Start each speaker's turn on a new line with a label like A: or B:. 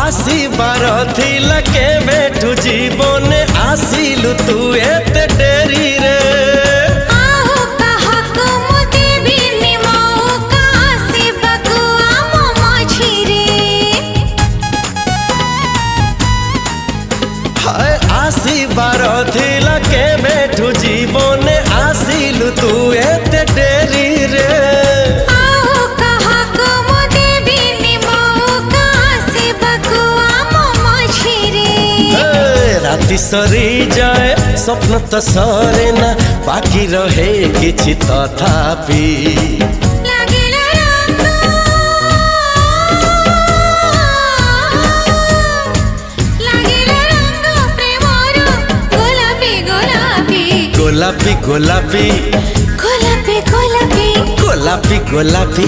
A: आसीबार थिला के बेठू जीवन आसिलु तू एते डेरी रे आसीबार थिला के बेठू जीवन आसिलु तू एते डेरी रे राति सरी जाए स्वप्न तो सरे ना बाकी रहे किछि तथापि गोलापी गोलापी गोलापी गोलापी गोलापी गोलापी